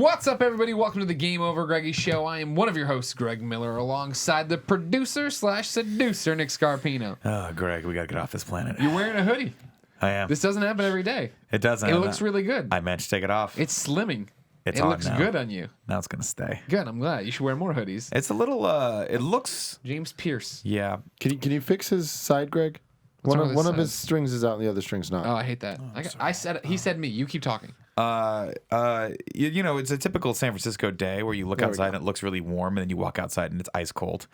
What's up, everybody? Welcome to the GameOverGreggy show. I am one of your hosts, Greg Miller, alongside the producer/seducer, Nick Scarpino. Oh, Greg, we gotta get off this planet. You're wearing a hoodie. I am. This doesn't happen every day. It doesn't. It looks really good. I meant to take it off. It's slimming. It's it on looks now. good on you. Now it's gonna stay. Good. I'm glad. You should wear more hoodies. It's a little. It looks. James Pierce. Yeah. Can you fix his side, Greg? What's wrong with One his of his strings is out and the other string's not. Oh, I hate that. I said he said me. You keep talking. You know, it's a typical San Francisco day where you look outside and it looks really warm, and then you walk outside and it's ice cold.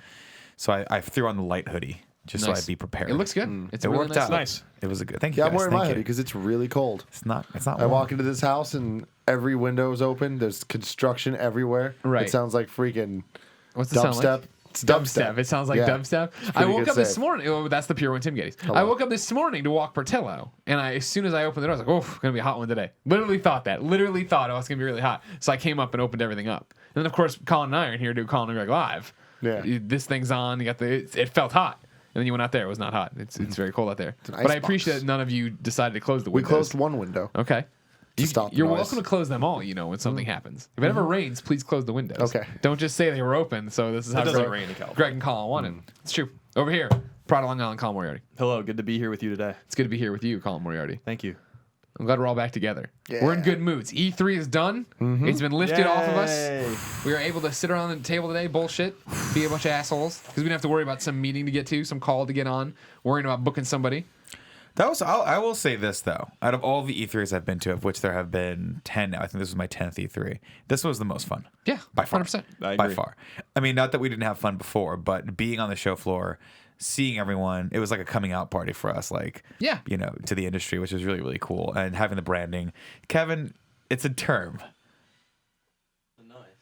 So I threw on the light hoodie just so I'd be prepared. It looks good. It's It really worked nice. out. Nice. It was a good. Thank you. Yeah, I'm guys. wearing Thank my you. hoodie because it's really cold. It's not. I walk into this house and every window's open. There's construction everywhere. Right. It sounds like freaking What's it sound like? dubstep. It's Dubstep. It sounds like Yeah. dubstep. It's a I pretty woke good up this save. morning. Oh, that's the pure one, Tim Gettys. I woke up this morning to walk Portillo, and as soon as I opened the door, I was like, "Oh, gonna be a hot one today." Literally thought that. Literally thought it was gonna be really hot. So I came up and opened everything up. And then of course, Colin and I are in here to do Colin and Greg live. Yeah. This thing's on. You got it felt hot. And then you went out there. It was not hot. It's very cold out there. an But I ice appreciate box. that none of you decided to close the We windows. closed one window. Okay. To stop the You're noise. welcome to close them all, when something happens. If it ever rains, please close the windows. Okay. Don't just say they were open, so this is how doesn't Greg, rain in California. Greg and Colin wanted. It's true. Over here, Pride of Long Island, Colin Moriarty. Hello, good to be here with you today. It's good to be here with you, Colin Moriarty. Thank you. I'm glad we're all back together. Yeah. We're in good moods. E3 is done. It's been lifted off of us. Yay. We were able to sit around the table today, bullshit, be a bunch of assholes, because we didn't have to worry about some meeting to get to, some call to get on, worrying about booking somebody. That was. I will say this though. Out of all the E3s I've been to, of which there have been 10 now, I think this was my 10th E3. This was the most fun. Yeah, by far. 100%. I By agree. far. I mean, not that we didn't have fun before, but being on the show floor, seeing everyone, it was like a coming out party for us. Like, Yeah. to the industry, which was really, really cool, and having the branding. Kevin, it's a term.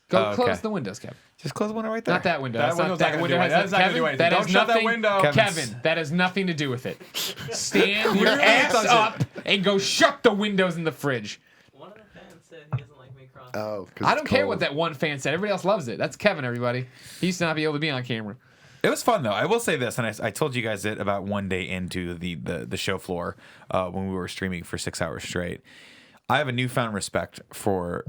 Go Oh, close okay. the windows, Kevin. Just close the window right there. Not that window. That That's not window's that not gonna window. do Has it. That's not gonna Kevin, do it. that Don't has shut that nothing. window. Kevin, that has nothing to do with it. Stand your Literally ass does it. up and go shut the windows in the fridge. One of the fans said he doesn't like me crossing. Oh, 'cause I it's don't care what cold. that one fan said. Everybody else loves it. That's Kevin, everybody. He used to not be able to be on camera. It was fun though. I will say this, and I told you guys it about one day into the show floor when we were streaming for 6 hours straight. I have a newfound respect for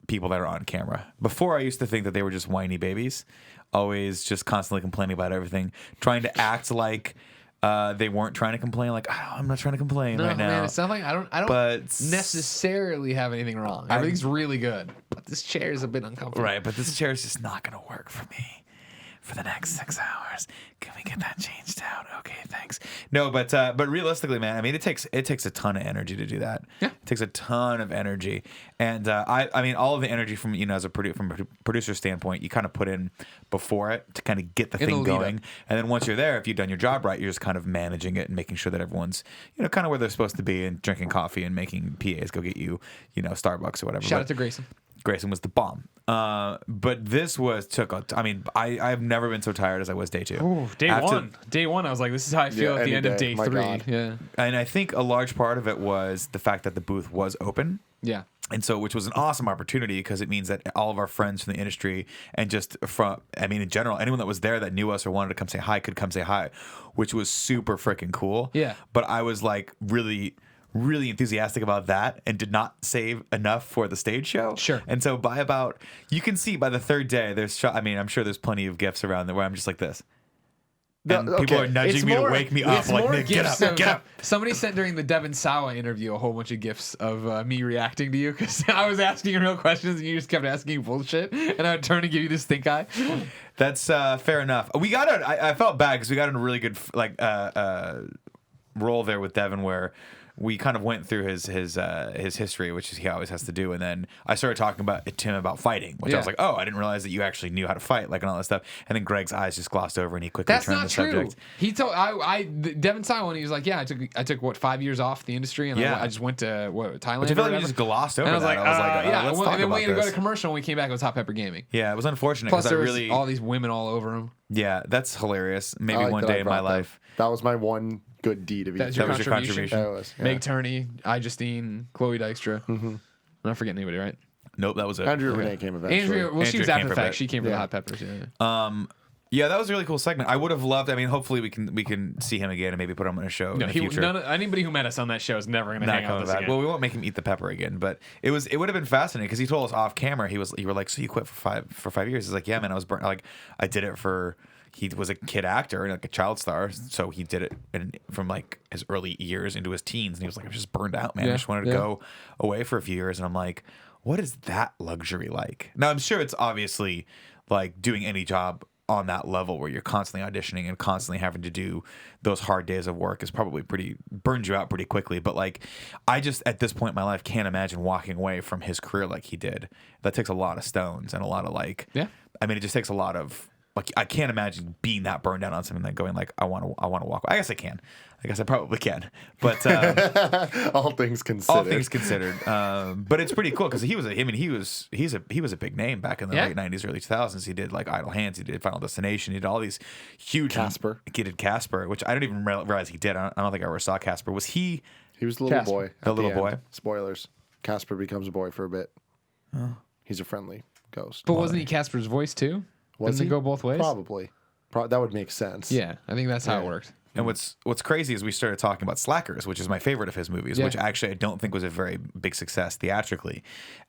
people that are on camera. Before, I used to think that they were just whiny babies, always just constantly complaining about everything, trying to act like they weren't trying to complain. Like, oh, I'm not trying to complain No, right now. man, it's not like I don't But- necessarily have anything wrong. Everything's really good. But this chair is a bit uncomfortable. Right, but this chair is just not going to work for me for the next 6 hours. Can we get that changed out? Okay, thanks. No, but realistically, man, I mean, it takes a ton of energy to do that. Yeah. It takes a ton of energy, and I mean, all of the energy from as a from a producer standpoint, you kind of put in before it to kind of get the In the thing lead up. going, and then once you're there, if you've done your job right, you're just kind of managing it and making sure that everyone's kind of where they're supposed to be and drinking coffee and making PAs go get you Starbucks or whatever. Shout But- out to Grayson. Grayson was the bomb. But this I've never been so tired as I was day two. Ooh, day one, I was like, this is how I feel Yeah, at the any end of day. day My 3. God. Yeah. And I think a large part of it was the fact that the booth was open. Yeah. And so, which was an awesome opportunity because it means that all of our friends from the industry and just in general, anyone that was there that knew us or wanted to come say hi could come say hi, which was super freaking cool. Yeah. But I was like really enthusiastic about that and did not save enough for the stage show. Sure. And so you can see by the third day, I'm sure there's plenty of gifts around there where I'm just like this. And people are nudging me to wake me up. It's Like, more Nick, get gifs up, of- get up. Somebody sent during the Devin Sawa interview a whole bunch of gifs of me reacting to you because I was asking real questions and you just kept asking bullshit, and I would turn and give you this stink eye. That's fair enough. I felt bad because we got in a really good role there with Devin where we kind of went through his history, which is he always has to do, and then I started talking to him about fighting, which I was like, oh, I didn't realize that you actually knew how to fight, like, and all that stuff. And then Greg's eyes just glossed over, and he quickly That's turned not the true. subject. He told Devin Sawa, and he was like, yeah, I took what 5 years off the industry, and Yeah. I just went to Thailand. Which I or feel like whatever. you just glossed over And I was that. like, let's and talk then about we had to go to this. commercial. When we came back, it was Hot Pepper Gaming. Yeah, it was unfortunate Plus, because I there was really, all these women all over him. yeah, that's hilarious. Maybe I like one that I day in my brought that. life. That was my one good deed of That's each. your That was your contribution. contribution. That was, yeah. Meg Turney, I Justine, Chloe Dykstra. I'm not forgetting anybody, right? Nope, that was it. Andrea Renee came eventually. Andrea, well, she Andrea was came after for the a fact. bit. She came for the Yeah. Hot Peppers. Yeah. Yeah, that was a really cool segment. I would have loved. I mean, hopefully we can see him again and maybe put him on a show in the future. Anybody who met us on that show is never going to hang out with us again. Well, we won't make him eat the pepper again, but it would have been fascinating because he told us off camera. You were like, so you quit for 5 years? He's like, yeah, man, I was burnt. Like, I did it for. He was a kid actor and like a child star, so he did it from like his early years into his teens, and he was like, I was just burned out, man. I just wanted to go away for a few years, and I'm like, what is that luxury like? Now I'm sure it's obviously like doing any job on that level where you're constantly auditioning and constantly having to do those hard days of work is probably burns you out pretty quickly. But like, I just at this point in my life can't imagine walking away from his career like he did. That takes a lot of stones and a lot of like, I mean, it just takes a lot of like, I can't imagine being that burned out on something and going like, I want to walk away. I guess I can. I guess I probably can. But all things considered. But it's pretty cool because he was a big name back in the late 90s, early 2000s. He did like Idle Hands, he did Final Destination, he did all these huge Casper. He did Casper, which I don't even realize he did. I don't think I ever saw Casper. Was he? He was the little boy. The little boy. Spoilers. Casper becomes a boy for a bit. Oh. He's a friendly ghost. But wasn't he Casper's voice too? Was Didn't he? Go both ways? Probably. That would make sense. Yeah, I think that's how it worked. And what's crazy is we started talking about Slackers, which is my favorite of his movies, which actually I don't think was a very big success theatrically.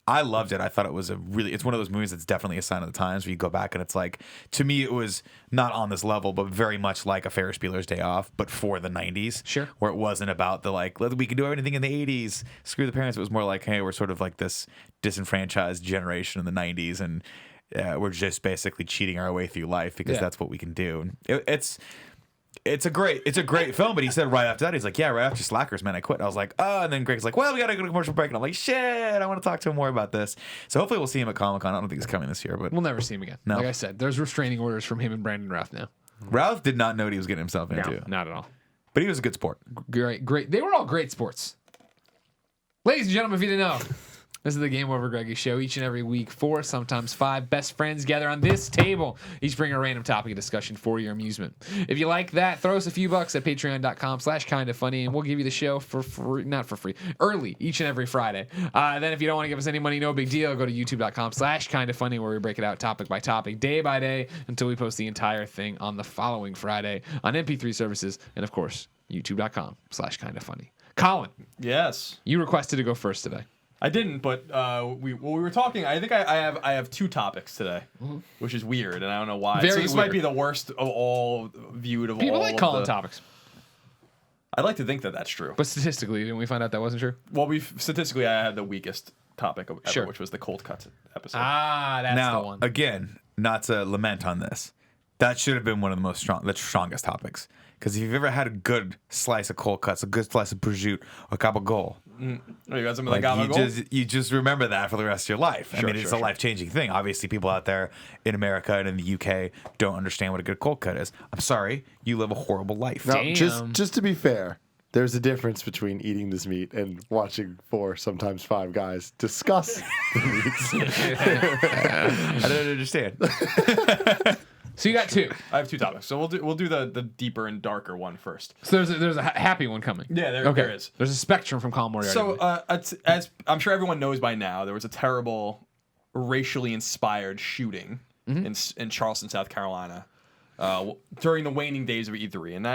I loved it. I thought it was it's one of those movies that's definitely a sign of the times where you go back and it's like, to me, it was not on this level, but very much like a Ferris Bueller's Day Off, but for the 90s. Sure. Where it wasn't about the like, we can do everything in the 80s, screw the parents. It was more like, hey, we're sort of like this disenfranchised generation in the 90s and we're just basically cheating our way through life because that's what we can do. It's a great film, but he said right after that, he's like, yeah, right after Slackers, man, I quit. And I was like, oh, and then Greg's like, well, we got to go to commercial break. And I'm like, shit, I want to talk to him more about this. So hopefully we'll see him at Comic-Con. I don't think he's coming this year, but we'll never see him again. No. Like I said, there's restraining orders from him and Brandon Routh now. Ralph did not know what he was getting himself into. No, not at all. But he was a good sport. Great. They were all great sports. Ladies and gentlemen, if you didn't know, this is the Game Over Greggy show. Each and every week, 4, sometimes 5 best friends gather on this table. Each bring a random topic of discussion for your amusement. If you like that, throw us a few bucks at patreon.com/kindafunny, and we'll give you the show for free, not for free, early each and every Friday. Then if you don't want to give us any money, no big deal. Go to youtube.com/kindafunny, where we break it out topic by topic, day by day, until we post the entire thing on the following Friday on MP3 services, and of course, youtube.com/kindafunny. Colin. Yes. You requested to go first today. I didn't, but we were talking. I think I have 2 topics today, which is weird, and I don't know why. Very so this weird. might be the worst of all viewed of People all. like of calling the... topics. I'd like to think that that's true. But statistically, didn't we find out that wasn't true? Well, statistically, I had the weakest topic ever, Sure. which was the cold cuts episode. That's now, the one. again, not to lament on this, that should have been one of the strongest topics. Because if you've ever had a good slice of cold cuts, a good slice of prosciutto, or gabagool, Oh, you got something like like gabagool? you just remember that for the rest of your life. I Sure, mean, it's a life-changing thing. Obviously, people out there in America and in the UK don't understand what a good cold cut is. I'm sorry, you live a horrible life. Now, Damn. just to be fair, there's a difference between eating this meat and watching 4, sometimes 5 guys discuss the meats. I don't understand. So you got 2. I have 2 topics, so we'll do the deeper and darker one first. So there's a happy one coming. Yeah, there is. There's a spectrum from Colin Moriarty. So, as I'm sure everyone knows by now, there was a terrible, racially inspired shooting in Charleston, South Carolina, during the waning days of E3, and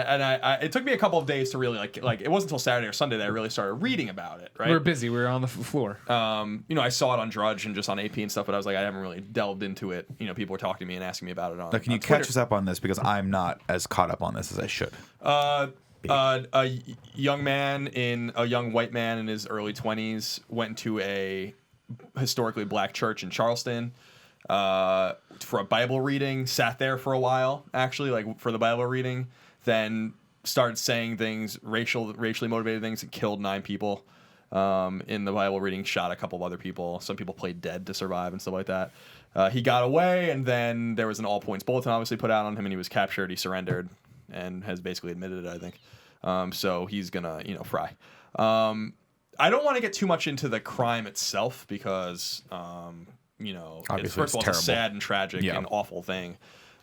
it took me a couple of days to really like it wasn't until Saturday or Sunday that I really started reading about it. Right? we were busy. We were on the floor. I saw it on Drudge and just on AP and stuff, but I was like, I haven't really delved into it. People were talking to me and asking me about it on. Now, can you catch us up on this because I'm not as caught up on this as I should. A young white man in his early 20s went into a historically black church in Charleston for a Bible reading, sat there for a while, actually, like for the Bible reading, then started saying things, racially motivated things, and killed 9 people in the Bible reading, shot a couple of other people. Some people played dead to survive and stuff like that. He got away, and then there was an all-points bulletin obviously put out on him, and he was captured. He surrendered and has basically admitted it, I think. So he's gonna, fry. I don't want to get too much into the crime itself because, it's, first of all, it's a sad and tragic and awful thing.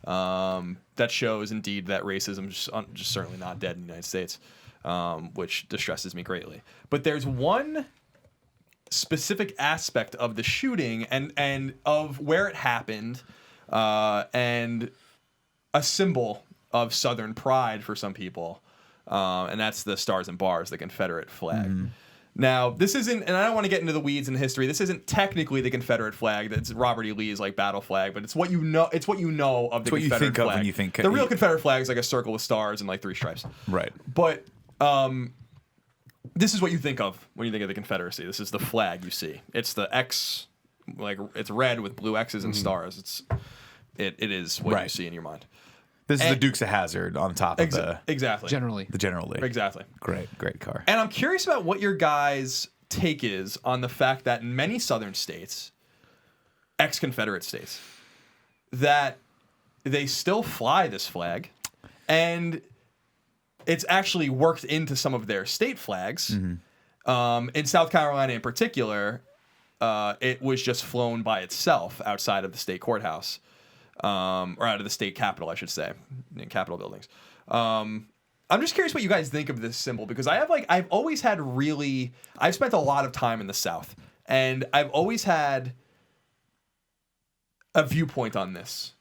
That shows indeed that racism is just certainly not dead in the United States, which distresses me greatly. But there's one specific aspect of the shooting and of where it happened, and a symbol of Southern pride for some people, and that's the stars and bars, the Confederate flag. Now, this isn't, and I don't want to get into the weeds in history. This isn't technically the Confederate flag. That's Robert E. Lee's like battle flag, but it's what you know. It's what you know of the what you Confederate think of flag. when you think the real Confederate flag is like a circle with stars and like 3 stripes. Right. But this is what you think of when you think of the Confederacy. This is the flag you see. It's the X, like it's red with blue X's and stars. It is what you see in your mind. This is the Dukes of Hazzard on top of exactly Generally. the General Lee. exactly. Great car. And I'm curious about what your guys' take is on the fact that in many Southern states, ex-Confederate states, that they still fly this flag, and it's actually worked into some of their state flags. In South Carolina in particular, it was just flown by itself outside of the state courthouse. Or out of the state capitol, I should say, in Capitol buildings. I'm just curious what you guys think of this symbol, because I've spent a lot of time in the South, and I've always had a viewpoint on this.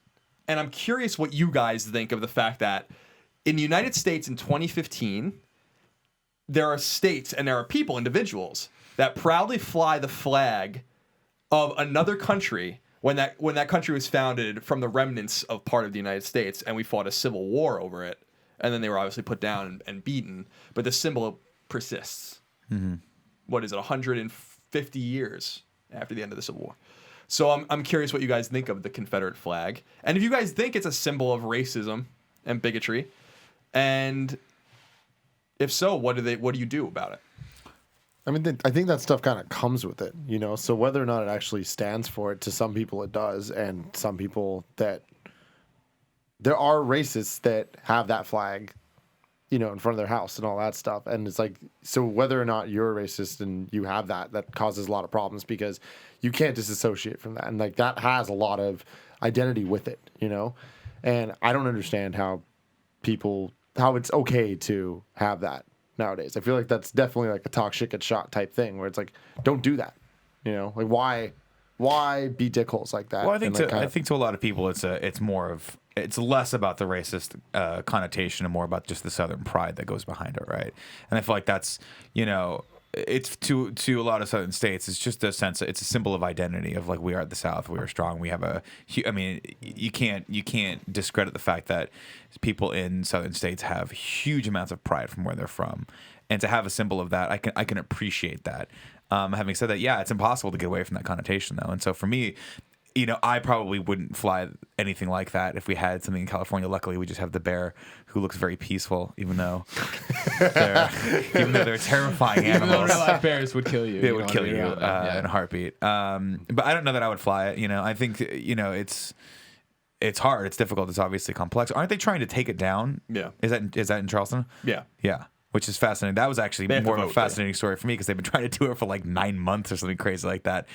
And I'm curious what you guys think of the fact that in the United States in 2015, there are states and there are people, individuals, that proudly fly the flag of another country when that country was founded from the remnants of part of the United States, and we fought a civil war over it, and then they were obviously put down and beaten, but the symbol persists. What is it, 150 years after the end of the Civil War? So I'm curious what you guys think of the Confederate flag, and if you guys think it's a symbol of racism and bigotry, and if so, what do you do about it? I mean, I think that stuff kind of comes with it, you know? So whether or not it actually stands for it, to some people it does, and some people that... There are racists that have that flag, you know, in front of their house and all that stuff. And it's like, so whether or not you're a racist and you have that causes a lot of problems, because you can't disassociate from that. And like, that has a lot of identity with it, you know? And I don't understand how it's okay to have that nowadays. I feel like that's definitely like a talk shit get shot type thing, where it's like, don't do that, you know? Like, why be dickholes like that? Well, I think to a lot of people, it's less about the racist connotation and more about just the Southern pride that goes behind it, right? And I feel like that's, you know, it's to a lot of Southern states, it's just it's a symbol of identity of like, we are the South, we are strong, we have I mean, you can't discredit the fact that people in Southern states have huge amounts of pride from where they're from, and to have a symbol of that, I can appreciate that. Having said that, yeah, it's impossible to get away from that connotation though, and so for me, you know, I probably wouldn't fly anything like that if we had something in California. Luckily, we just have the bear, who looks very peaceful, even though they're terrifying animals. Real life bears would kill you. They would kill you in a heartbeat. But I don't know that I would fly it. You know, I think you know it's hard. It's difficult. It's obviously complex. Aren't they trying to take it down? Yeah. Is that in Charleston? Yeah. Yeah. Which is fascinating. That was actually more of a fascinating story for me, because they've been trying to do it for like 9 months or something crazy like that.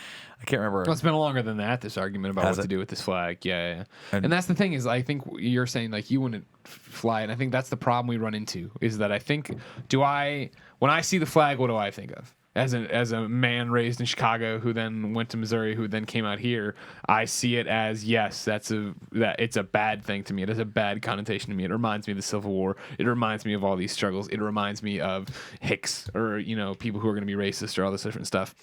I can't remember. Well, it's been longer than that, this argument about what to do with this flag. Yeah. And that's the thing, is I think you're saying like you wouldn't fly, and I think that's the problem we run into, is that I think, when I see the flag, what do I think of? As a man raised in Chicago who then went to Missouri, who then came out here, I see it as, yes, it's a bad thing to me. It has a bad connotation to me. It reminds me of the Civil War. It reminds me of all these struggles. It reminds me of Hicks, or, you know, people who are going to be racist, or all this different stuff.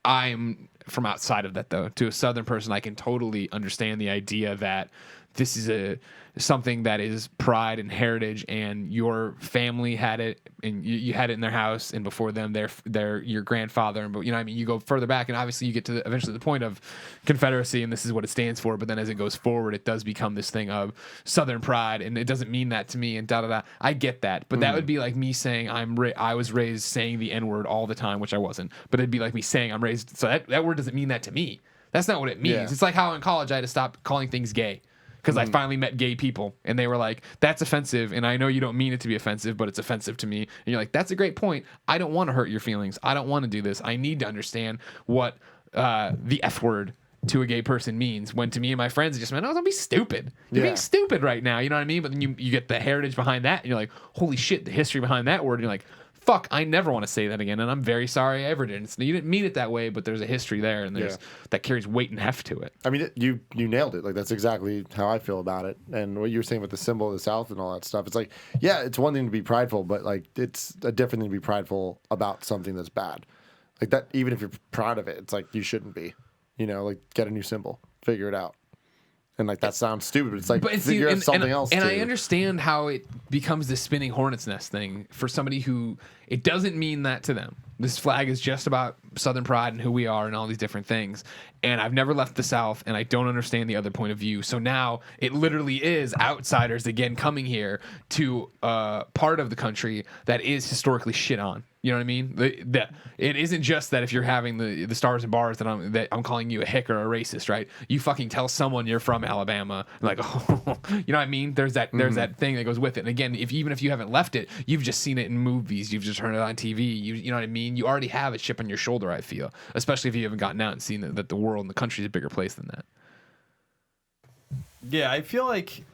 I'm from outside of that, though. To a Southern person, I can totally understand the idea that this is something that is pride and heritage, and your family had it, and you had it in their house, and before them, your grandfather, and you know what I mean, you go further back, and obviously you get to eventually the point of Confederacy, and this is what it stands for. But then as it goes forward, it does become this thing of Southern pride, and it doesn't mean that to me, and da da da. I get that, but that would be like me saying I was raised saying the N-word all the time, which I wasn't. But it'd be like me saying I'm raised, so that word doesn't mean that to me. That's not what it means. Yeah. It's like how in college I had to stop calling things gay, because I finally met gay people, and they were like, that's offensive, and I know you don't mean it to be offensive, but it's offensive to me. And you're like, that's a great point. I don't want to hurt your feelings. I don't want to do this. I need to understand what the F word to a gay person means, when to me and my friends it just meant, oh, don't be stupid. You're being stupid right now. You know what I mean? But then you get the heritage behind that, and you're like, holy shit, the history behind that word. And you're like, fuck, I never want to say that again, and I'm very sorry I ever did. You didn't mean it that way, but there's a history there, and there's that carries weight and heft to it. I mean, you nailed it. Like, that's exactly how I feel about it. And what you were saying with the symbol of the South and all that stuff, it's like, yeah, it's one thing to be prideful, but like it's a different thing to be prideful about something that's bad. Like that, even if you're proud of it, it's like you shouldn't be. You know, like get a new symbol, figure it out. And like that sounds stupid, but it's like figure out something else. And too. I understand how it becomes this spinning hornet's nest thing for somebody who it doesn't mean that to them. This flag is just about Southern pride and who we are and all these different things. And I've never left the South, and I don't understand the other point of view. So now it literally is outsiders again coming here to part of the country that is historically shit on. You know what I mean? It isn't just that if you're having the stars and bars that I'm calling you a hick or a racist, right? You fucking tell someone you're from Alabama, like, oh, you know what I mean? There's that thing that goes with it. And again, even if you haven't left it, you've just seen it in movies, you've just heard it on TV. You know what I mean? You already have a chip on your shoulder. I feel, especially if you haven't gotten out and seen that the world and the country is a bigger place than that. Yeah, I feel like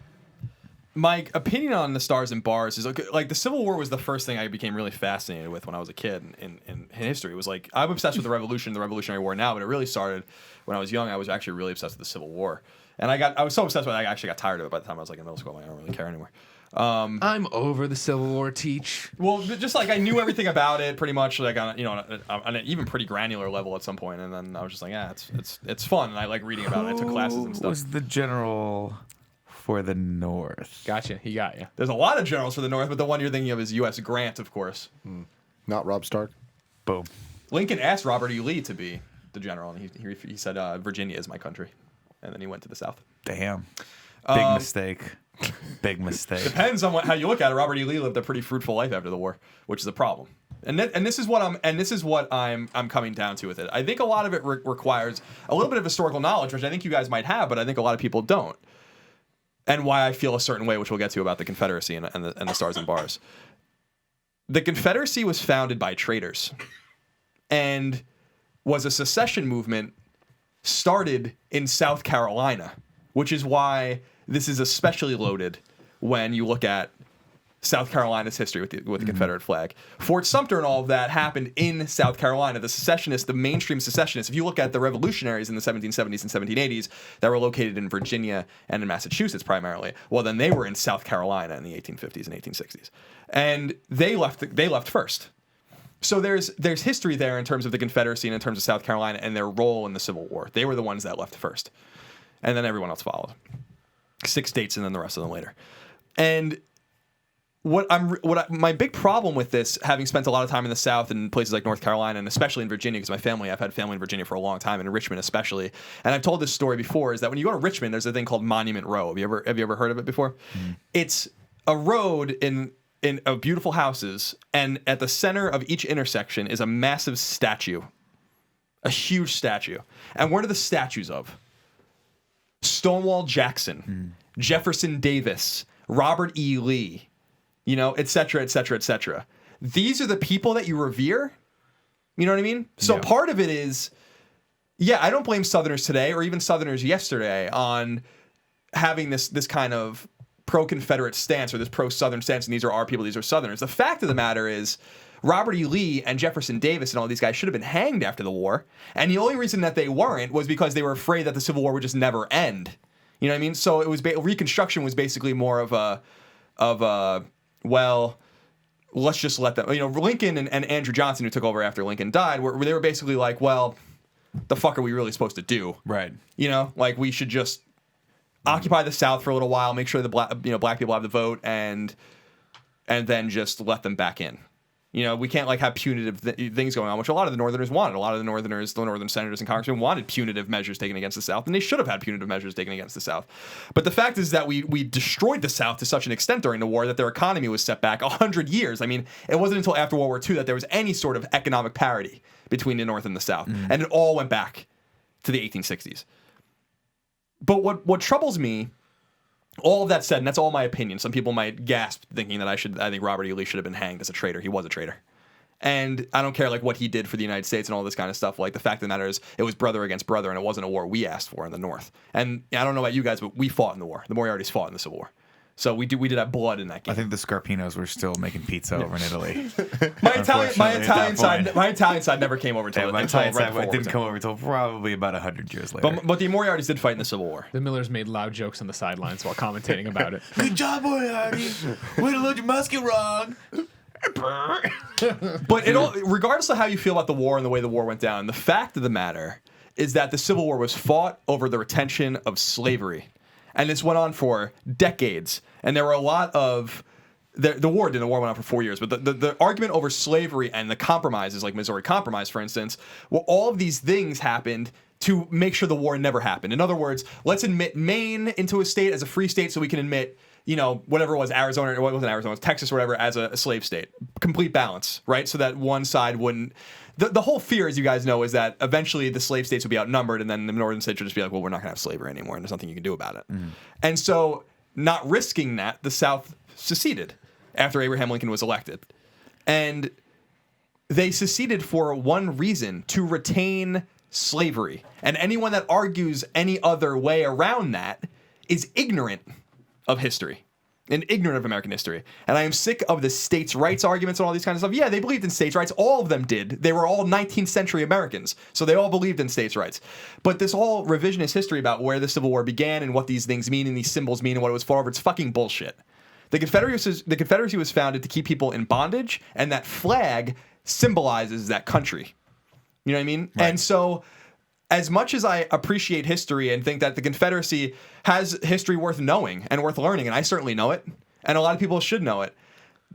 my opinion on the stars and bars is like the Civil War was the first thing I became really fascinated with when I was a kid in history. It was like I'm obsessed with the Revolution, the Revolutionary War now, but it really started when I was young. I was actually really obsessed with the Civil War, and I was so obsessed with it, I actually got tired of it by the time I was like in middle school. Like, I don't really care anymore. I'm over the Civil War, teach. Well, just like I knew everything about it pretty much, like on an even pretty granular level at some point, and then I was just like, yeah, it's fun, and I like reading about it. I took classes and Who stuff. was the general for the North? Gotcha. He got you. There's a lot of generals for the North, but the one you're thinking of is U.S. Grant, of course. Not Rob Stark. Boom. Lincoln asked Robert E. Lee to be the general, and he said, Virginia is my country. And then he went to the South. Damn. Big mistake. Big mistake. Depends on how you look at it. Robert E. Lee lived a pretty fruitful life after the war, which is a problem. And this is what I'm coming down to with it. I think a lot of it requires a little bit of historical knowledge, which I think you guys might have, but I think a lot of people don't. And why I feel a certain way, which we'll get to about the Confederacy and the stars and bars. The Confederacy was founded by traitors and was a secession movement started in South Carolina, which is why this is especially loaded when you look at South Carolina's history with the Confederate flag. Fort Sumter and all of that happened in South Carolina. The secessionists, the mainstream secessionists, if you look at the revolutionaries in the 1770s and 1780s that were located in Virginia and in Massachusetts primarily, well, then they were in South Carolina in the 1850s and 1860s. And they left first. So there's history there in terms of the Confederacy and in terms of South Carolina and their role in the Civil War. They were the ones that left first. And then everyone else followed. 6 states and then the rest of them later. And my big problem with this, having spent a lot of time in the South and places like North Carolina and especially in Virginia, because I've had family in Virginia for a long time, and in Richmond especially, and I've told this story before, is that when you go to Richmond, there's a thing called Monument Row. Have you ever heard of it before? It's a road of beautiful houses, and at the center of each intersection is a massive statue, a huge statue. And what are the statues of? Stonewall Jackson, Jefferson Davis, Robert E. Lee, et cetera, et cetera, et cetera. These are the people that you revere. You know what I mean? So part of it is, I don't blame Southerners today or even Southerners yesterday on having this kind of pro-Confederate stance or this pro-Southern stance, and these are our people, these are Southerners. The fact of the matter is, Robert E. Lee and Jefferson Davis and all these guys should have been hanged after the war, and the only reason that they weren't was because they were afraid that the Civil War would just never end. You know what I mean? So it was Reconstruction was basically more of a well, let's just let them. Lincoln and Andrew Johnson, who took over after Lincoln died, they were basically like, well, the fuck are we really supposed to do? Right. Like we should just occupy the South for a little while, make sure the black people have the vote, and then just let them back in. We can't have punitive things going on, which a lot of the Northerners wanted. A lot of the Northern senators and congressmen wanted punitive measures taken against the South, and they should have had punitive measures taken against the South. But the fact is that we destroyed the South to such an extent during the war that their economy was set back 100 years. I mean, it wasn't until after World War II that there was any sort of economic parity between the North and the South, and it all went back to the 1860s. But what troubles me, all of that said, and that's all my opinion. Some people might gasp thinking that I think Robert E. Lee should have been hanged as a traitor. He was a traitor. And I don't care what he did for the United States and all this kind of stuff. The fact of the matter is it was brother against brother, and it wasn't a war we asked for in the North. And I don't know about you guys, but we fought in the war. The Moriartys fought in the Civil War. So we did have blood in that game. I think the Scarpinos were still making pizza over in Italy. my Italian Unfortunately, at that side never came over Yeah, my until Italian right side before didn't overtime. come over until probably about 100 years later. But the Moriartys did fight in the Civil War. The Millers made loud jokes on the sidelines while commentating about it. Good job, Moriarty. Way to load your musket wrong. But regardless of how you feel about the war and the way the war went down, the fact of the matter is that the Civil War was fought over the retention of slavery. And this went on for decades. And there were a lot of... The war went on for 4 years, but the argument over slavery and the compromises, like Missouri Compromise, for instance, well, all of these things happened to make sure the war never happened. In other words, let's admit Maine into a state as a free state so we can admit, whatever it was, Arizona, or what wasn't Arizona, it was Texas or whatever, as a slave state. Complete balance, right? So that one side wouldn't... The whole fear, as you guys know, is that eventually the slave states would be outnumbered, and then the northern states would just be like, well, we're not going to have slavery anymore, and there's nothing you can do about it. And so, not risking that, the South seceded after Abraham Lincoln was elected. And they seceded for one reason, to retain slavery. And anyone that argues any other way around that is ignorant of history and ignorant of American history. And I am sick of the states' rights arguments and all these kinds of stuff. Yeah, they believed in states' rights. All of them did. They were all 19th century Americans. So they all believed in states' rights. But this whole revisionist history about where the Civil War began and what these things mean and these symbols mean and what it was fought over, it's fucking bullshit. The Confederacy was founded to keep people in bondage, and that flag symbolizes that country. You know what I mean? Right. And so, as much as I appreciate history and think that the Confederacy has history worth knowing and worth learning, and I certainly know it, and a lot of people should know it,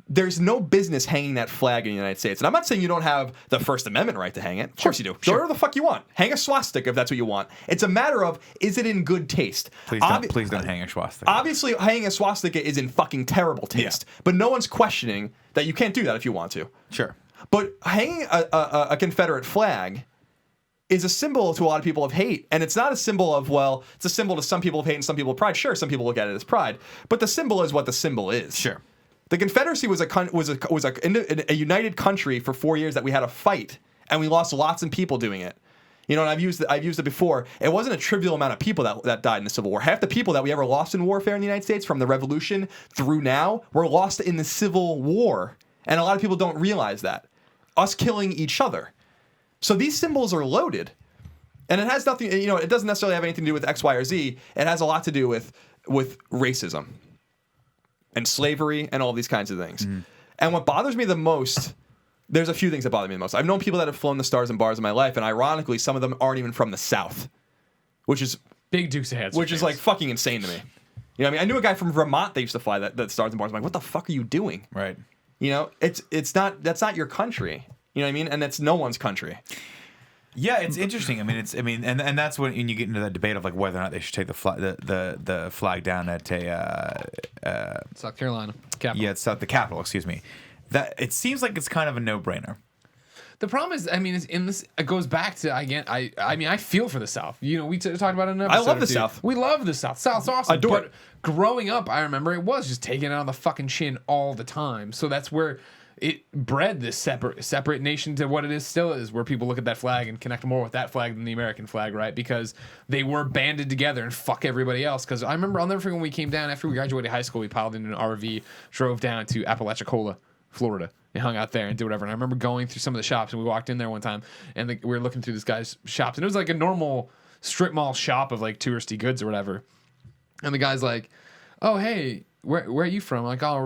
there's no business hanging that flag in the United States. And I'm not saying you don't have the First Amendment right to hang it. Of course you do. Do whatever the fuck you want. Hang a swastika if that's what you want. It's a matter of, is it in good taste? Please don't hang a swastika. Obviously, hanging a swastika is in fucking terrible taste. Yeah. But no one's questioning that you can't do that if you want to. Sure. But hanging a Confederate flag is a symbol to a lot of people of hate. And it's not a symbol of, well, it's a symbol to some people of hate and some people of pride. Sure, some people look at it as pride. But the symbol is what the symbol is. Sure. The Confederacy was a united country for 4 years that we had to fight, and we lost lots of people doing it. And I've used it before. It wasn't a trivial amount of people that died in the Civil War. Half the people that we ever lost in warfare in the United States, from the Revolution through now, were lost in the Civil War, and a lot of people don't realize that. Us killing each other. So these symbols are loaded, and it has nothing. It doesn't necessarily have anything to do with X, Y, or Z. It has a lot to do with racism and slavery and all these kinds of things. And what bothers me the most, there's a few things that bother me the most. I've known people that have flown the stars and bars in my life, and ironically, some of them aren't even from the South, which is big Dukes of Hazzard. Which is like fucking insane to me. What I mean? I knew a guy from Vermont that used to fly that stars and bars. I'm like, what the fuck are you doing? Right. That's not your country. You know what I mean? And that's no one's country. Yeah, it's interesting. And that's when you get into that debate of like whether or not they should take the flag down at South Carolina capital. Yeah, it's the capital. Excuse me. That it seems like it's kind of a no-brainer. The problem is, it goes back to I feel for the South. We talked about it in an episode. I love the South. We love the South. South's awesome. Adore but it. Growing up, I remember it was just taking it on the fucking chin all the time. So that's where it bred this separate nation to what it still is, where people look at that flag and connect more with that flag than the American flag, right? Because they were banded together and fuck everybody else. Because I'll never forget when we came down after we graduated high school, we piled in an RV, drove down to Apalachicola, Florida, and hung out there and did whatever. And I remember going through some of the shops, and we walked in there one time, and we were looking through this guy's shops, and it was like a normal strip mall shop of like touristy goods or whatever. And the guy's like, "Oh, hey, where are you from?" I'm like, "Oh,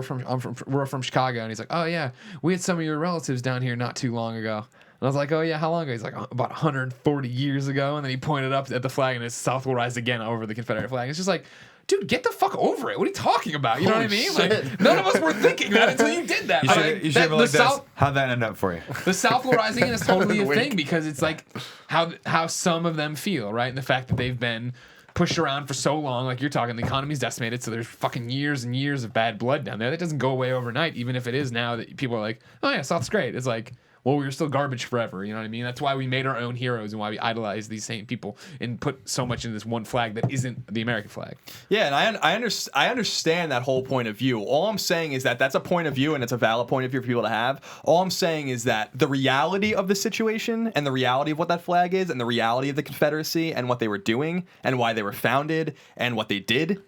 we're from Chicago." And he's like, "Oh yeah, we had some of your relatives down here not too long ago." And I was like, "Oh yeah, how long ago?" He's like, "About 140 years ago." And then he pointed up at the flag, and it's "South will rise again" over the Confederate flag. It's just like, dude, get the fuck over it. What are you talking about? You know what I mean? Like, none of us were thinking that until you did that. You should have like this. How'd that end up for you? The South will rise again is totally a thing, because it's like how some of them feel, right? And the fact that they've been pushed around for so long, like you're talking, the economy's decimated, so there's fucking years and years of bad blood down there. That doesn't go away overnight, even if it is now that people are like, "Oh yeah, South's great." It's like, well, we were still garbage forever. You know what I mean? That's why we made our own heroes and why we idolize these same people and put so much in this one flag that isn't the American flag. Yeah, and I understand that whole point of view. All I'm saying is that that's a point of view, and it's a valid point of view for people to have. All I'm saying is that the reality of the situation and the reality of what that flag is and the reality of the Confederacy and what they were doing and why they were founded and what they did,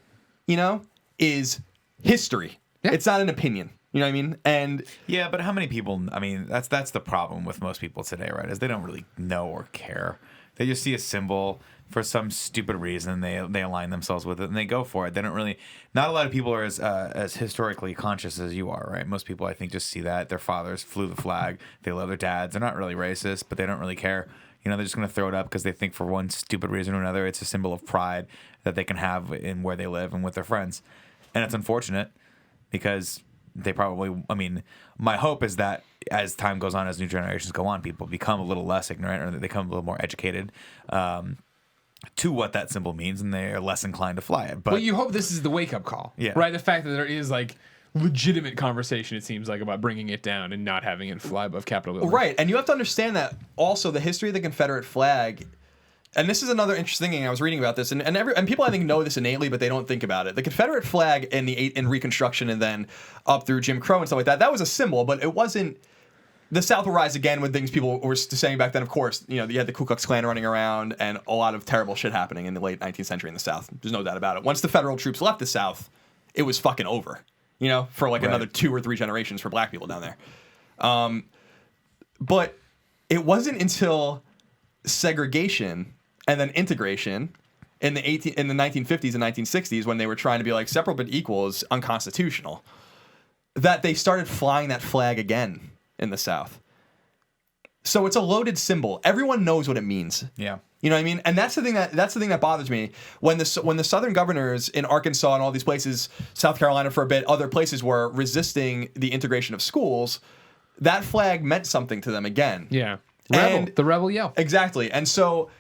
is history. Yeah. It's not an opinion. You know what I mean? And Yeah, but how many people? I mean, that's the problem with most people today, right? Is they don't really know or care. They just see a symbol for some stupid reason. They align themselves with it and they go for it. They don't really. Not a lot of people are as historically conscious as you are, right? Most people, I think, just see that their fathers flew the flag. They love their dads. They're not really racist, but they don't really care. You know, they're just going to throw it up because they think for one stupid reason or another, it's a symbol of pride that they can have in where they live and with their friends. And it's unfortunate because they probably, I mean, my hope is that as time goes on, as new generations go on, people become a little less ignorant or they become a little more educated to what that symbol means and they're less inclined to fly it. But Well, you hope this is the wake-up call. Yeah. Right? The fact that there is, like, legitimate conversation, it seems like, about bringing it down and not having it fly above Capitol buildings. right, and you have to understand that also the history of the Confederate flag. And this is another interesting thing. I was reading about this, and people I think know this innately, but they don't think about it. The Confederate flag in Reconstruction and then up through Jim Crow and stuff like that, that was a symbol, but it wasn't. The South will rise again when things people were saying back then. Of course, you know, you had the Ku Klux Klan running around and a lot of terrible shit happening in the late 19th century in the South. There's no doubt about it. Once the federal troops left the South, it was fucking over. You know, for like another 2 or 3 generations for black people down there. But it wasn't until segregation and then integration in the 1950s and 1960s when they were trying to be like separate but equal is unconstitutional that they started flying that flag again in the South. So it's a loaded symbol. Everyone knows what it means. yeah. You know what I mean? And that's the thing that bothers me when the Southern governors in Arkansas and all these places, South Carolina for a bit, other places were resisting the integration of schools. That flag meant something to them again. Yeah. Rebel. The rebel yell. Exactly. And so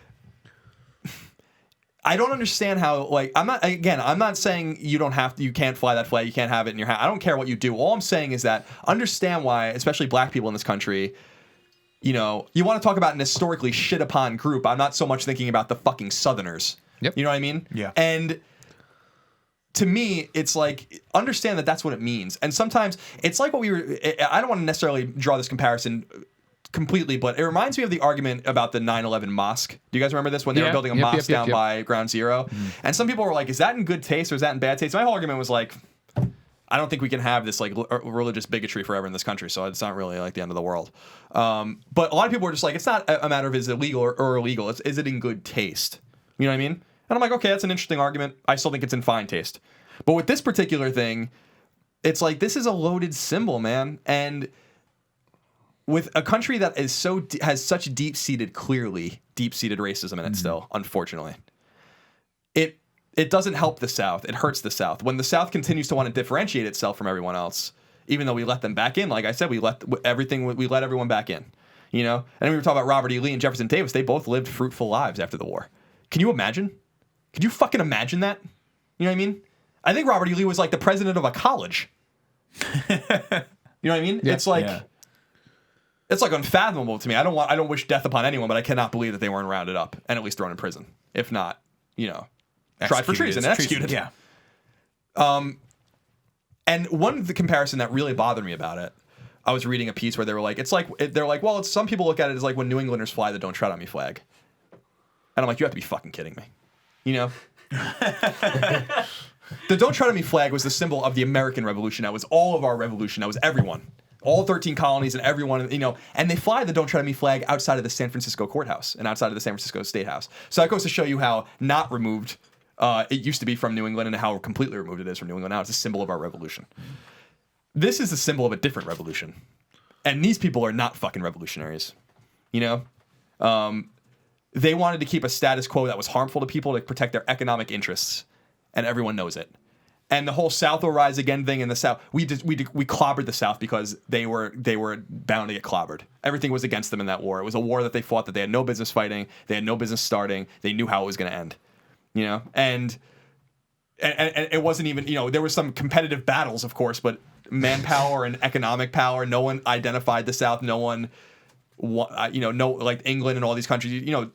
I don't understand how, like, I'm not saying you can't fly that flag, you can't have it in your house. I don't care what you do. All I'm saying is that understand why, especially black people in this country, you know, you want to talk about an historically shit upon group. I'm not so much thinking about the fucking Southerners. Yep. You know what I mean? Yeah. And to me, it's like, understand that that's what it means. And sometimes it's like what I don't want to necessarily draw this comparison completely, but it reminds me of the argument about the 9/11 mosque. Do you guys remember this when they were building a mosque down by Ground Zero? Mm-hmm. And some people were like, is that in good taste or is that in bad taste? My whole argument was like, I don't think we can have this like religious bigotry forever in this country, so it's not really like the end of the world. But a lot of people are just like, it's not a matter of is it legal or illegal. It's is it in good taste? You know what I mean? And I'm like, okay, that's an interesting argument. I still think it's in fine taste. But with this particular thing, it's like this is a loaded symbol, man. And with a country that is has such deep-seated racism in it still, unfortunately, it doesn't help the South. It hurts the South. When the South continues to want to differentiate itself from everyone else, even though we let them back in, like I said, we let everyone back in, you know? And we were talking about Robert E. Lee and Jefferson Davis. They both lived fruitful lives after the war. Can you imagine? Could you fucking imagine that? You know what I mean? I think Robert E. Lee was like the president of a college. You know what I mean? Yeah. It's like... Yeah. It's like unfathomable to me. I don't wish death upon anyone, but I cannot believe that they weren't rounded up and at least thrown in prison. If not, you know, tried for treason and executed. Yeah. And one of the comparison that really bothered me about it, I was reading a piece where they were like, some people look at it as like when New Englanders fly the "Don't Tread on Me" flag, and I'm like, you have to be fucking kidding me, you know? The "Don't Tread on Me" flag was the symbol of the American Revolution. That was all of our revolution. That was everyone. All 13 colonies and everyone, you know, and they fly the "Don't Tread on Me" flag outside of the San Francisco courthouse and outside of the San Francisco State House. So that goes to show you how not removed it used to be from New England and how completely removed it is from New England now. It's a symbol of our revolution. This is a symbol of a different revolution. And these people are not fucking revolutionaries, you know? They wanted to keep a status quo that was harmful to people to protect their economic interests, and everyone knows it. And the whole South will rise again thing in the South, we clobbered the South because they were bound to get clobbered. Everything was against them in that war. It was a war that they fought that they had no business fighting. They had no business starting. They knew how it was going to end, you know. And it wasn't even, you know, there were some competitive battles, of course, but manpower and economic power. No one identified the South. No one, you know, like England and all these countries, you know.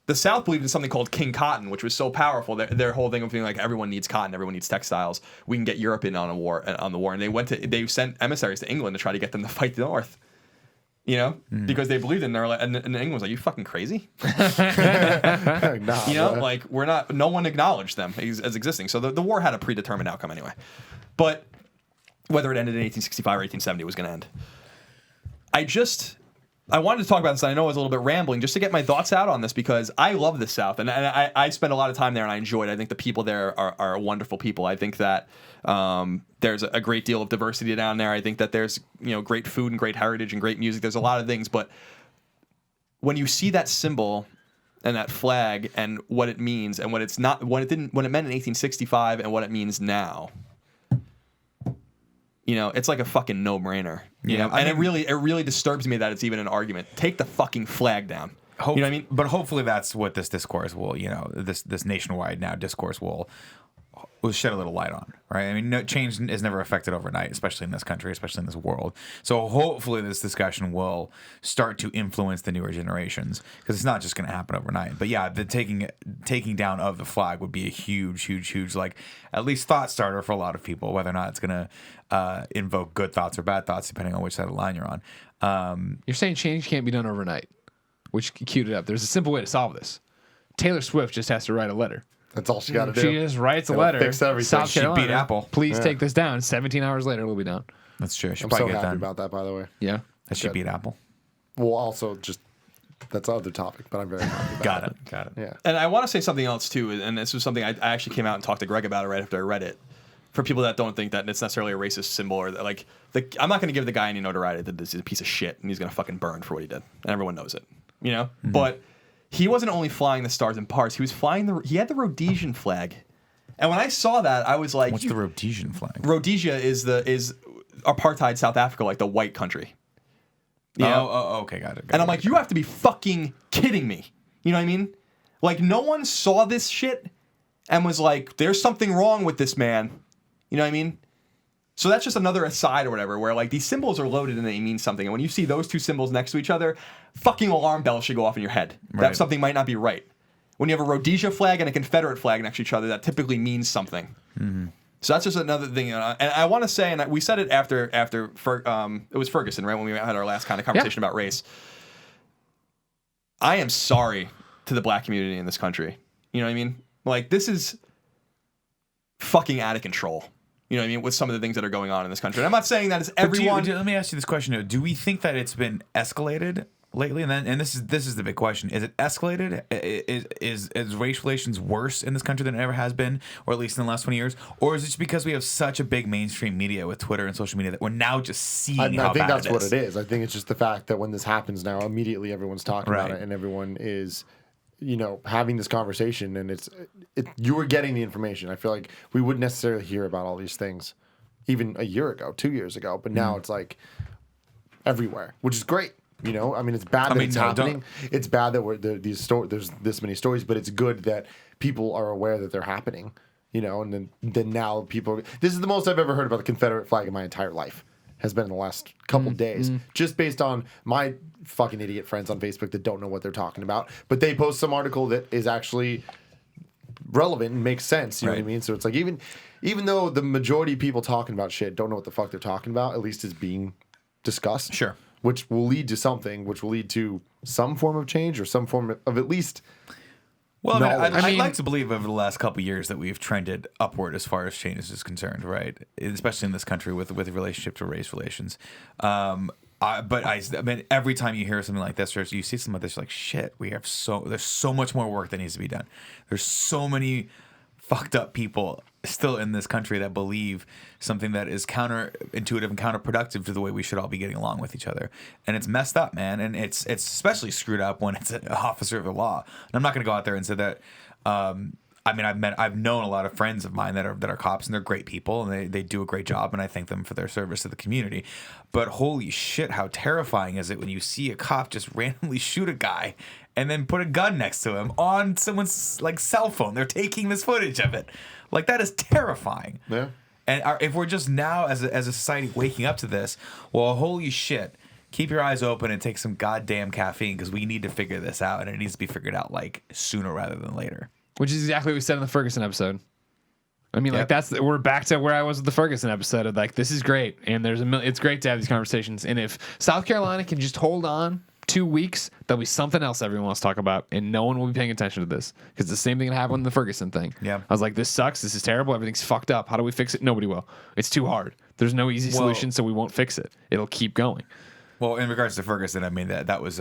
The South believed in something called King Cotton, which was so powerful. Their whole thing of being like, everyone needs cotton, everyone needs textiles. We can get Europe in on the war, and they sent emissaries to England to try to get them to fight the North. You know, because they believed in there. And England was like, "You fucking crazy?" Nah, you know, like no one acknowledged them as existing. So the war had a predetermined outcome anyway. But whether it ended in 1865 or 1870 was going to end. I wanted to talk about this, and I know I was a little bit rambling, just to get my thoughts out on this, because I love the South, and I spent a lot of time there, and I enjoyed it. I think the people there are wonderful people. I think that there's a great deal of diversity down there. I think that there's great food and great heritage and great music. There's a lot of things, but when you see that symbol and that flag and what it means and what it meant in 1865 and what it means now, it's like a fucking no-brainer. And it really disturbs me that it's even an argument. Take the fucking flag down. You know what I mean? But hopefully that's what this discourse will, this nationwide now discourse will shed a little light on, right? I mean, no change is never affected overnight, especially in this country, especially in this world. So hopefully this discussion will start to influence the newer generations, because it's not just going to happen overnight. But yeah, the taking down of the flag would be a huge, like, at least thought starter for a lot of people, whether or not it's going to invoke good thoughts or bad thoughts, depending on which side of the line you're on. You're saying change can't be done overnight, which queued it up. There's a simple way to solve this. Taylor Swift just has to write a letter. That's all she got to do. She just writes a It'll letter. fix everything. South She Carolina, beat Apple. Please take this down. 17 hours later, it'll be down. That's true. She'll I'm probably so get happy done. about that, by the way. Yeah. That should beat Apple. Well, also just that's another topic, but I'm very happy about it. Got it. Yeah. And I want to say something else too, and this was something I actually came out and talked to Greg about it right after I read it. For people that don't think that it's necessarily a racist symbol, or like, I'm not going to give the guy any notoriety that this is a piece of shit and he's going to fucking burn for what he did, and everyone knows it, Mm-hmm. But he wasn't only flying the Stars and Bars; he was flying he had the Rhodesian flag. And when I saw that, I was like, "What's the Rhodesian flag?" Rhodesia is apartheid South Africa, like the white country. Okay, got it. And I'm like, you have to be fucking kidding me. You know what I mean? Like, no one saw this shit and was like, there's something wrong with this man. You know what I mean? So that's just another aside or whatever, where like these symbols are loaded and they mean something. And when you see those two symbols next to each other, fucking alarm bells should go off in your head. Right. That something might not be right. When you have a Rhodesia flag and a Confederate flag next to each other, that typically means something. Mm-hmm. So that's just another thing. And I want to say, and we said it after it was Ferguson, right, when we had our last kind of conversation about race. I am sorry to the black community in this country. You know what I mean? Like, this is fucking out of control. You know what I mean? With some of the things that are going on in this country. And I'm not saying that it's everyone. Let me ask you this question. Do we think that it's been escalated lately? And this is the big question. Is it escalated? Is race relations worse in this country than it ever has been, or at least in the last 20 years? Or is it just because we have such a big mainstream media with Twitter and social media that we're now just seeing I how think bad that's it what is? it is. I think it's just the fact that when this happens now, immediately everyone's talking about it, and everyone is, having this conversation, and you were getting the information. I feel like we wouldn't necessarily hear about all these things even a year ago, 2 years ago, but now it's like everywhere, which is great. I mean, it's bad that it's happening. It's bad that there's this many stories, but it's good that people are aware that they're happening. And then now people. This is the most I've ever heard about the Confederate flag in my entire life. Has been in the last couple days, just based on my fucking idiot friends on Facebook that don't know what they're talking about, but they post some article that is actually relevant and makes sense. You know what I mean? So it's like even though the majority of people talking about shit don't know what the fuck they're talking about, at least it's being discussed. Sure. Which will lead to something, which will lead to some form of change or some form of at least. Well, I'd like to believe over the last couple of years that we've trended upward as far as change is concerned, right? Especially in this country with relationship to race relations. But I mean, every time you hear something like this, or you see something like this, you're like, shit, there's so much more work that needs to be done. There's so many fucked up people still in this country that believe something that is counterintuitive and counterproductive to the way we should all be getting along with each other. And it's messed up, man. And it's especially screwed up when it's an officer of the law. And I'm not going to go out there and say that. I mean, I've known a lot of friends of mine that are cops, and they're great people, and they do a great job, and I thank them for their service to the community. But holy shit, how terrifying is it when you see a cop just randomly shoot a guy and then put a gun next to him on someone's like cell phone? They're taking this footage of it. Like, that is terrifying. Yeah. And if we're just now as a society waking up to this, well, holy shit. Keep your eyes open and take some goddamn caffeine, because we need to figure this out, and it needs to be figured out like sooner rather than later. Which is exactly what we said in the Ferguson episode. I mean, like, we're back to where I was with the Ferguson episode of like, this is great, and it's great to have these conversations. And if South Carolina can just hold on 2 weeks, there'll be something else everyone wants to talk about, and no one will be paying attention to this because the same thing that happened with the Ferguson thing. Yeah. I was like, this sucks. This is terrible. Everything's fucked up. How do we fix it? Nobody will. It's too hard. There's no easy solution, so we won't fix it. It'll keep going. Well, in regards to Ferguson, I mean that was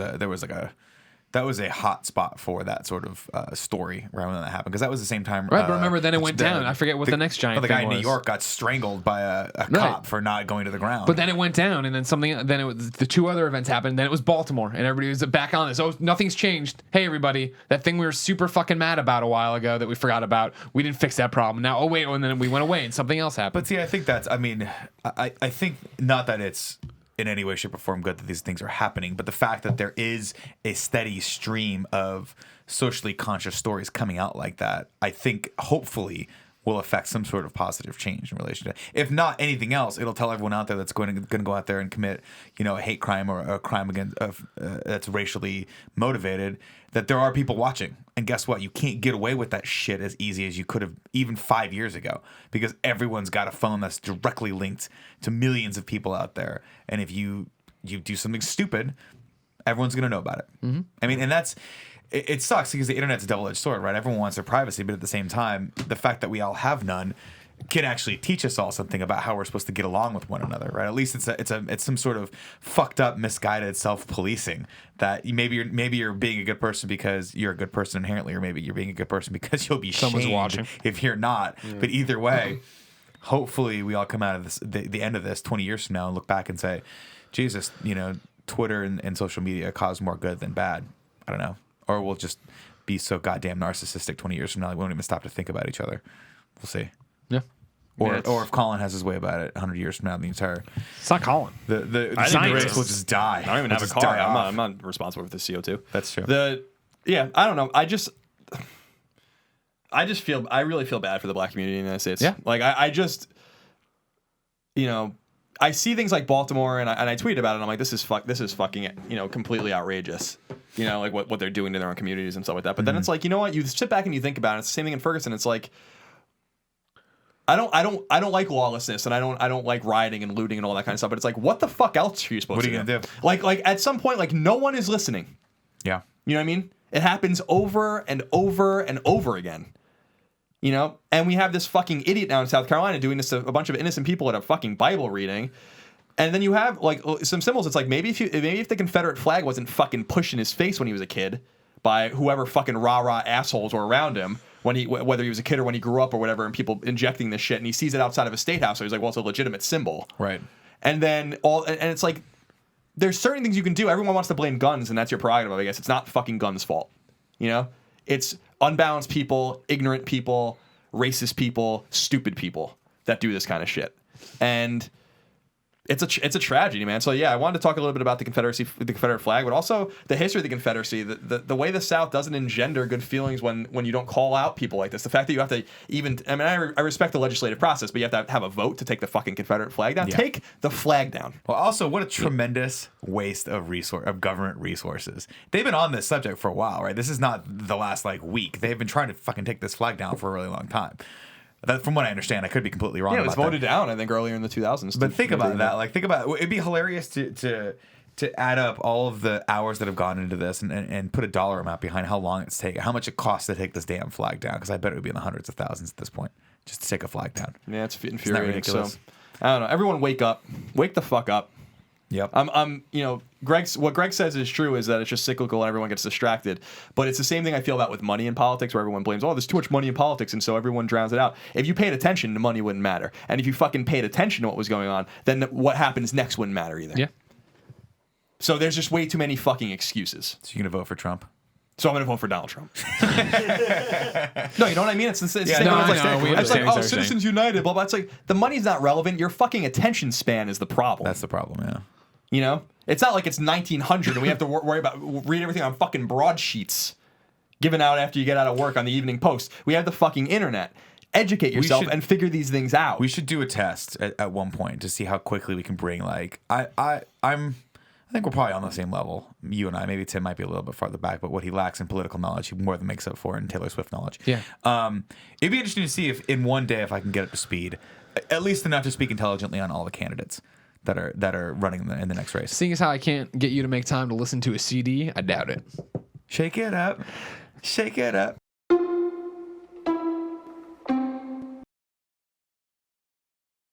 that was a hot spot for that sort of story right when that happened, because that was the same time. Right, but remember, then it went down. I forget what the next giant the thing guy in was. New York got strangled by a cop for not going to the ground. But then it went down, and then then it was the 2 other events happened. Then it was Baltimore, and everybody was back on this. Oh, nothing's changed. Hey, everybody, that thing we were super fucking mad about a while ago that we forgot about, we didn't fix that problem. Now, oh wait, and then we went away, and something else happened. But see, I think that's. I mean, I think not that it's in any way, shape, or form good that these things are happening, but the fact that there is a steady stream of socially conscious stories coming out like that, I think hopefully will affect some sort of positive change in relation to. If not anything else, it'll tell everyone out there that's going to go out there and commit, a hate crime or a crime against that's racially motivated, that there are people watching. And guess what? You can't get away with that shit as easy as you could have even 5 years ago, because everyone's got a phone that's directly linked to millions of people out there. And if you do something stupid, everyone's going to know about it. Mm-hmm. I mean, and that's. It sucks because the internet's a double-edged sword, right? Everyone wants their privacy, but at the same time, the fact that we all have none can actually teach us all something about how we're supposed to get along with one another, right? At least it's some sort of fucked up, misguided self-policing that maybe you're being a good person because you're a good person inherently, or maybe you're being a good person because you'll be shamed if you're not. Yeah. But either way, hopefully we all come out of this the end of this 20 years from now and look back and say, Jesus, Twitter and social media caused more good than bad. I don't know. Or we'll just be so goddamn narcissistic 20 years from now, we won't even stop to think about each other. We'll see. Yeah. Or if Colin has his way about it 100 years from now, the entire... It's not Colin. The scientists will just die. I don't even have a car. I'm not responsible for the CO2. That's true. I don't know. I really feel bad for the black community in the United States. Yeah. Like, I just... I see things like Baltimore, and I tweet about it. And I'm like, this is fucking completely outrageous. Like what they're doing to their own communities and stuff like that. But then it's like, you know what? You sit back and you think about it. It's the same thing in Ferguson. It's like, I don't like lawlessness, and I don't like rioting and looting and all that kind of stuff. But it's like, what the fuck else are you supposed to do? What are you gonna do? Like at some point, like no one is listening. Yeah. You know what I mean? It happens over and over and over again. And we have this fucking idiot now in South Carolina doing this to a bunch of innocent people at a fucking Bible reading. And then you have like some symbols. It's like maybe if the Confederate flag wasn't fucking pushed in his face when he was a kid by whoever fucking rah-rah assholes were around him, whether he was a kid or when he grew up or whatever, and people injecting this shit, and he sees it outside of a state house, so he's like, well, it's a legitimate symbol. Right. And then and it's like, there's certain things you can do. Everyone wants to blame guns, and that's your prerogative, I guess. It's not fucking guns' fault. It's unbalanced people, ignorant people, racist people, stupid people that do this kind of shit. And it's a tragedy, man. So yeah, I wanted to talk a little bit about the Confederate flag, but also the history of the Confederacy, the way the South doesn't engender good feelings when you don't call out people like this. The fact that you have to I respect the legislative process, but you have to have a vote to take the fucking Confederate flag down. Yeah. Take the flag down. Well, also, what a tremendous waste of government resources. They've been on this subject for a while, right? This is not the last week. They've been trying to fucking take this flag down for a really long time. From what I understand, I could be completely wrong. Yeah, it was voted down, I think, earlier in the 2000s. But think about that. Think about it. It'd be hilarious to add up all of the hours that have gone into this and put a dollar amount behind how long it's taken, how much it costs to take this damn flag down. Because I bet it would be in the hundreds of thousands at this point just to take a flag down. Yeah, it's infuriating. So, I don't know. Everyone, wake up. Wake the fuck up. Yep. What Greg says is true, is that it's just cyclical and everyone gets distracted. But it's the same thing I feel about with money in politics, where everyone blames, there's too much money in politics, and so everyone drowns it out. If you paid attention, the money wouldn't matter. And if you fucking paid attention to what was going on, then what happens next wouldn't matter either. Yeah. So there's just way too many fucking excuses. So you're going to vote for Trump? So I'm going to vote for Donald Trump. No, you know what I mean? It's the same thing. It's like, Citizens United, blah, blah. It's like, the money's not relevant. Your fucking attention span is the problem. That's the problem, yeah. It's not like it's 1900 and we have to worry about read everything on fucking broadsheets given out after you get out of work on the Evening Post. We have the fucking internet. Educate yourself and figure these things out. We should do a test at one point to see how quickly we can bring I think we're probably on the same level. You and I, maybe Tim might be a little bit farther back, but what he lacks in political knowledge, he more than makes up for in Taylor Swift knowledge. Yeah. It'd be interesting to see if in one day if I can get up to speed, at least enough to speak intelligently on all the candidates. that are running in the next race. Seeing as how I can't get you to make time to listen to a CD, I doubt it. Shake it up. Shake it up.